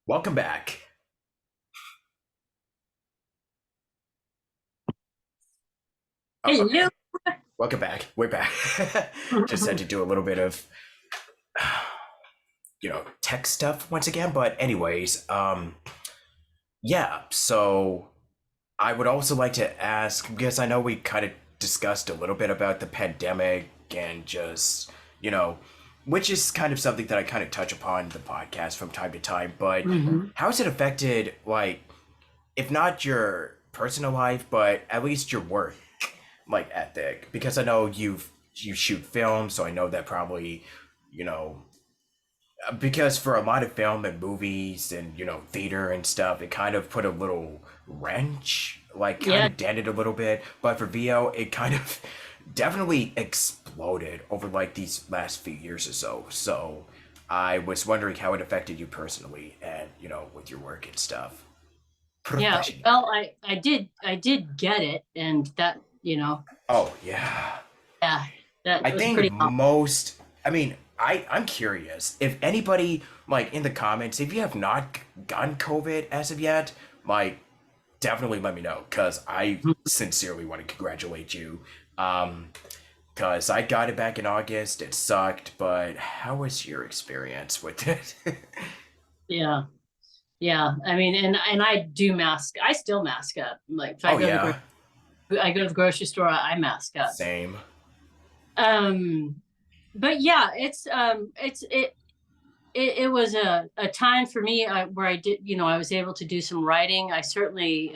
Welcome back. Hello. Okay, welcome back. We're back. Just had to do a little bit of, tech stuff once again. But anyways, yeah. So I would also like to ask because I know we kind of discussed a little bit about the pandemic and just you know, which is kind of something that I kind of touch upon in the podcast from time to time. But hmm how has it affected, like, if not your personal life, but at least your work, like ethic? Because I know you shoot film, so I know that probably, you know, because for a lot of film and movies and theater and stuff, it kind of put a little wrench, like kind Yeah, of dented a little bit. But for VO, it kind of definitely exploded over like these last few years or so. So I was wondering how it affected you personally and with your work and stuff yeah. professionally. Well, I did get it, and that Oh yeah. yeah, that I was think pretty awesome. most. I mean, I'm curious if anybody like in the comments, if you have not gotten COVID as of yet, like definitely let me know because I sincerely want to congratulate you. Um, because I got it back in August. It sucked, but how was your experience with it? Yeah, yeah. I mean, and I do mask. I still mask up. Like if I Oh go to yeah, I go to the grocery store, I mask up. same. Um, but yeah, it was a time for me where I did, I was able to do some writing. I certainly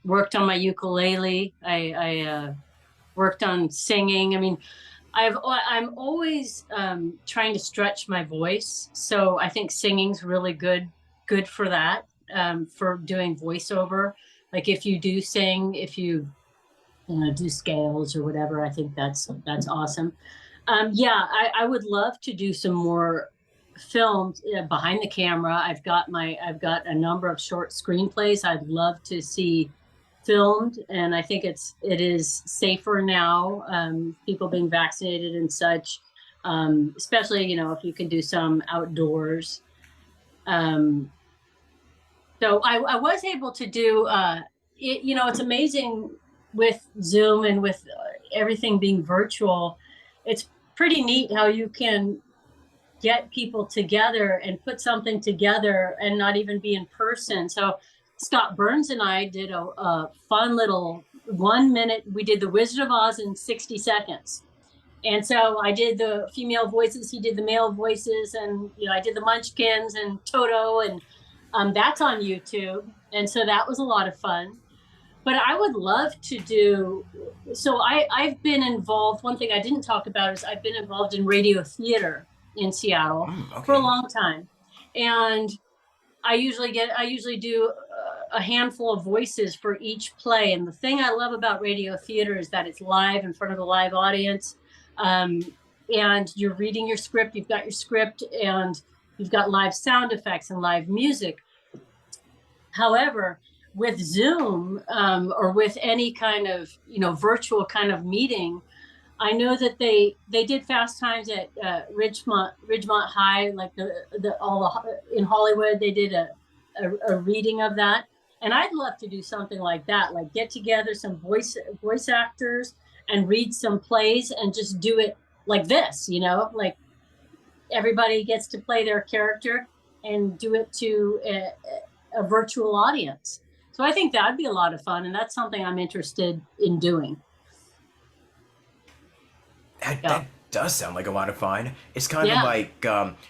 worked on my ukulele. I worked on singing. I mean, I'm always trying to stretch my voice, so I think singing's really good for that, for doing voiceover. Like if you do sing, if you do scales or whatever, I think that's awesome. Yeah, I would love to do some more films behind the camera. I've got a number of short screenplays I'd love to see filmed, and I think it is safer now, people being vaccinated and such, especially if you can do some outdoors. Um, so I was able to do it's amazing with Zoom and with everything being virtual. It's pretty neat how you can get people together and put something together and not even be in person. So Scott Burns and I did a fun little 1 minute. We did the Wizard of Oz in 60 seconds. And so I did the female voices, he did the male voices, and I did the Munchkins and Toto, and that's on YouTube. And so that was a lot of fun. But I would love to do. So I've been involved. One thing I didn't talk about is I've been involved in radio theater in Seattle for a Okay. long time, and I usually do a handful of voices for each play. And the thing I love about radio theater is that it's live in front of a live audience, um, and you're reading your script. You've got your script, and you've got live sound effects and live music. However, with Zoom, or with any kind of virtual kind of meeting, I know that they did Fast Times at Ridgemont High, like the all the in Hollywood. They did a reading of that, and I'd love to do something like that, like get together some voice actors and read some plays and just do it like this, like everybody gets to play their character and do it to a virtual audience. So I think that'd be a lot of fun, and that's something I'm interested in doing. That Yeah. does sound like a lot of fun. It's kind of Yeah. like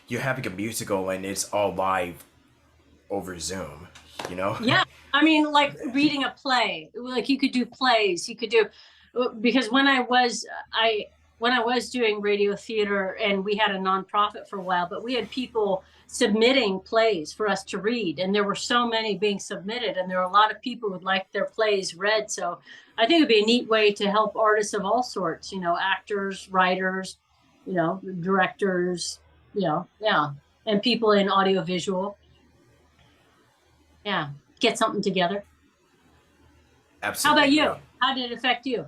you're having a musical and it's all live over Zoom, you know? Yeah. I mean, like reading a play, like you could do plays, you could do, because when I was doing radio theater, and we had a nonprofit for a while, but we had people submitting plays for us to read, and there were so many being submitted, and there were a lot of people who would like their plays read. So I think it'd be a neat way to help artists of all sorts, actors, writers, directors, yeah, and people in audiovisual. Yeah, get something together. How about you? Absolutely. How did it affect you?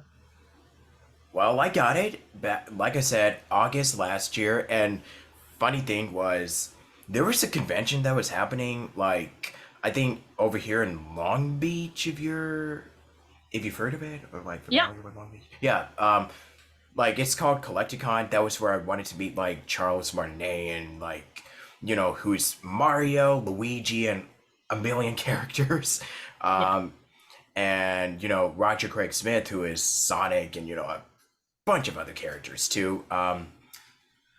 Well, I got it back, like I said, August last year. And funny thing was, there was a convention that was happening, like I think over here in Long Beach, if you've heard of it or like Yeah. familiar with Long Beach. Yeah, like it's called Collecticon. That was where I wanted to meet like Charles Martinet and like who's Mario, Luigi, and a million characters. Yeah. Um, and Roger Craig Smith, who is Sonic, and a bunch of other characters too.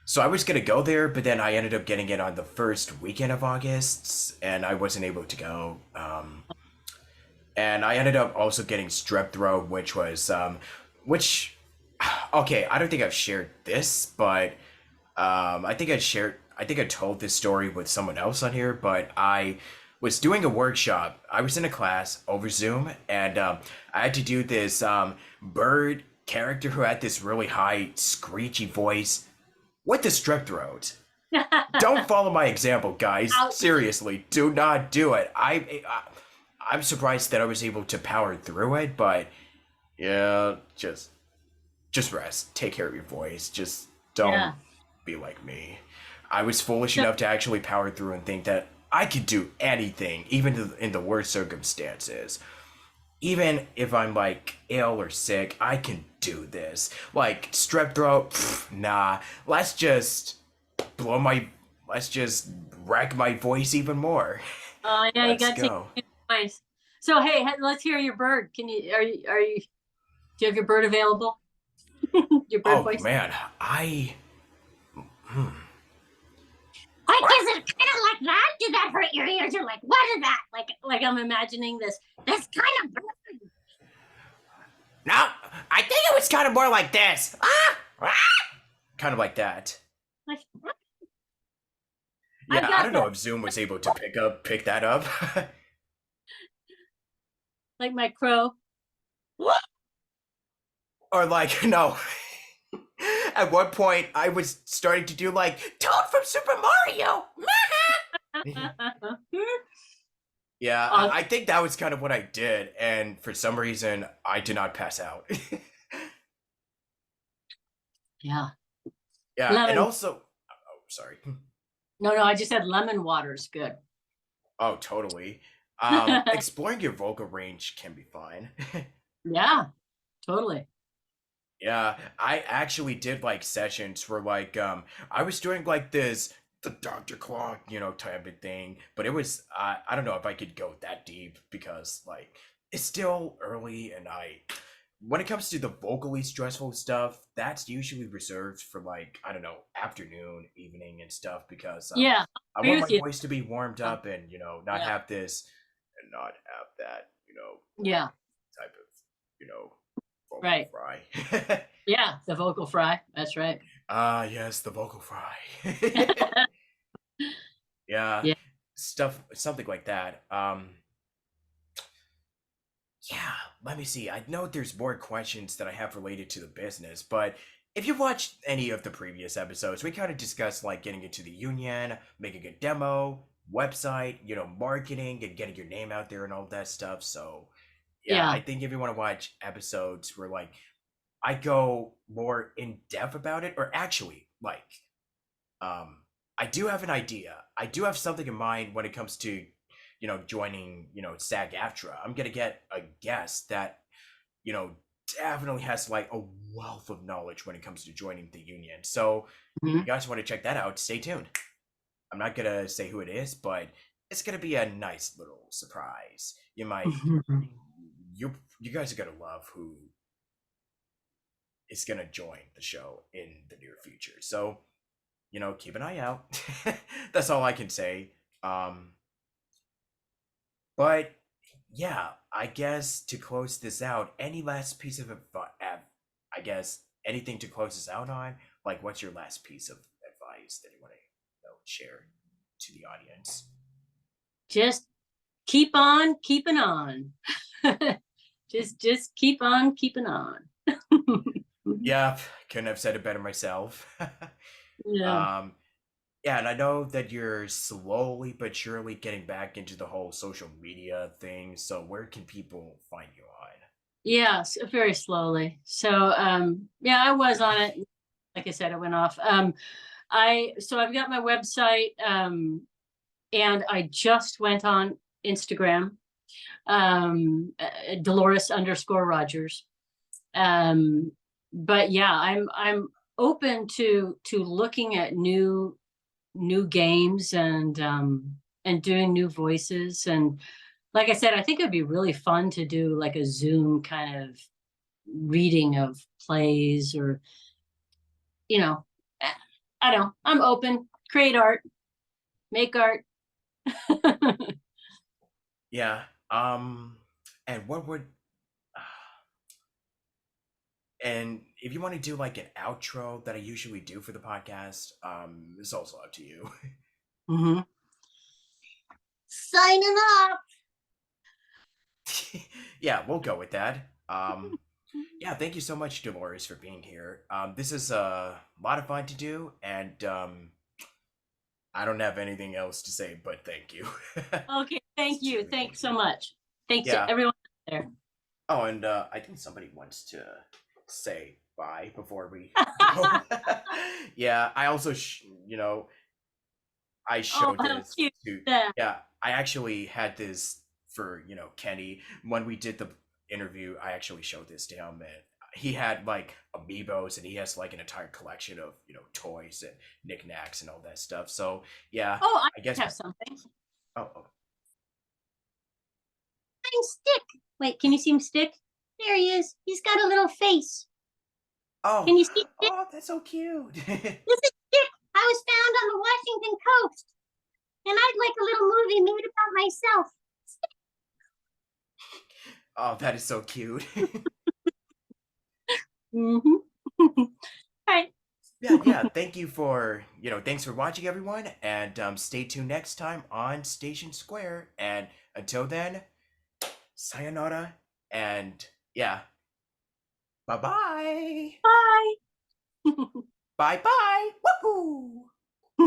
So I was gonna go there, but then I ended up getting it on the first weekend of August, and I wasn't able to go. And I ended up also getting strep throat, which, okay, I don't think I've shared this, but I think I told this story with someone else on here, but I was doing a workshop. I was in a class over Zoom, and I had to do this bird character who had this really high, screechy voice with the strep throat. Don't follow my example, guys. Ouch. Seriously, do not do it. I'm surprised that I was able to power through it, but yeah, just rest. Take care of your voice. Just don't Yeah. be like me. I was foolish No, enough to actually power through and think that I could do anything, even in the worst circumstances. Even if I'm like ill or sick, I can do this. Like strep throat, nah. Blow my, let's just wreck my voice even more. oh yeah, you Let's got to take go. advice. So hey, let's hear your bird. Do you have your bird available? Your bird Oh voice? man, I Like, is it kind of like that? Did that hurt your ears? You're like, what is that? Like I'm imagining this kind of bird. no, I think it was kind of more like this. Kind of like that. Like, I've Yeah, I got don't know that. if Zoom was able to pick that up. Like my crow. Or like no. At one point I was starting to do like Toad from Super Mario. Yeah, uh, I think that was kind of what I did, and for some reason I did not pass out. yeah. Yeah, and Lemon. also sorry. No, I just said lemon water's good. Oh, totally. Exploring your vocal range can be fun. Yeah, totally. Yeah, I actually did like sessions where like I was doing like this the Dr. Claw, type of thing, but it was I don't know if I could go that deep because like it's still early and I when it comes to the vocally stressful stuff, that's usually reserved for like I don't know, afternoon, evening and stuff because Yeah, I I agree want with my you. voice to be warmed Uh, up and not Yeah, have this and not have that, yeah, type of, vocal right. fry. Yeah, the vocal fry. That's right. Ah, yes, the vocal fry. Yeah, Yeah, something like that. Yeah, let me see. I know there's more questions that I have related to the business, but if you watched any of the previous episodes, we kind of discussed like getting into the union, making a demo, website, marketing and getting your name out there and all that stuff. So, yeah, yeah, I think if you want to watch episodes where like I go more in depth about it, or actually, like, um, I do have an idea. I do have something in mind when it comes to, joining, SAG-AFTRA. I'm gonna get a guest that, you know, definitely has like a wealth of knowledge when it comes to joining the union. So, if you mhm. guys want to check that out, stay tuned. I'm not gonna say who it is, but it's gonna be a nice little surprise. You guys are gonna love who is gonna join the show in the near future. So, keep an eye out. That's all I can say. Um, but yeah, I guess to close this out, any last piece of advice? I guess anything to close this out on? Like, what's your last piece of advice that you want to share to the audience? Just keep on keeping on. Just keep on keeping on. Yeah, couldn't have said it better myself. Yeah. um, yeah, and I know that you're slowly but surely getting back into the whole social media thing. So where can people find you on? Yeah, very slowly. So yeah, I was on it. Like I said, it went off. So I've got my website, and I just went on Instagram, Dolores underscore Rogers. But yeah, I'm open to looking at new games and doing new voices. And like I said, I think it'd be really fun to do like a Zoom kind of reading of plays, or you know, I don't know. I'm open. Create art, make art. Yeah. And what would and if you want to do like an outro that I usually do for the podcast, it's also up to you. Mm-hmm. Signing off. Yeah, we'll go with that. Yeah, thank you so much, Dolores, for being here. This is a lot of fun to do, and I don't have anything else to say, but thank you. Okay, thank you. Sincerely, Thanks thank so you. much. Thanks to Yeah. everyone there. Oh, and I think somebody wants to say bye before we go. Yeah, I also, I Oh, showed how this cute to, that. yeah, I actually had this for, Kenny. When we did the interview, I actually showed this to him, and he had like amiibos, and he has like an entire collection of, toys and knickknacks and all that stuff. So, yeah, Oh, I I guess, have something. oh, I'm Stick. Wait, can you see him, Stick? There he is. He's got a little face. oh, Can you see Stick? oh, that's so cute. This is Stick. I was found on the Washington coast, and I'd like a little movie made about myself. Oh, that is so cute. Mm-hmm. All right. Yeah. Thank you for, thanks for watching, everyone, and stay tuned next time on Station Square. And until then, sayonara, and yeah, bye bye. Bye. Bye bye.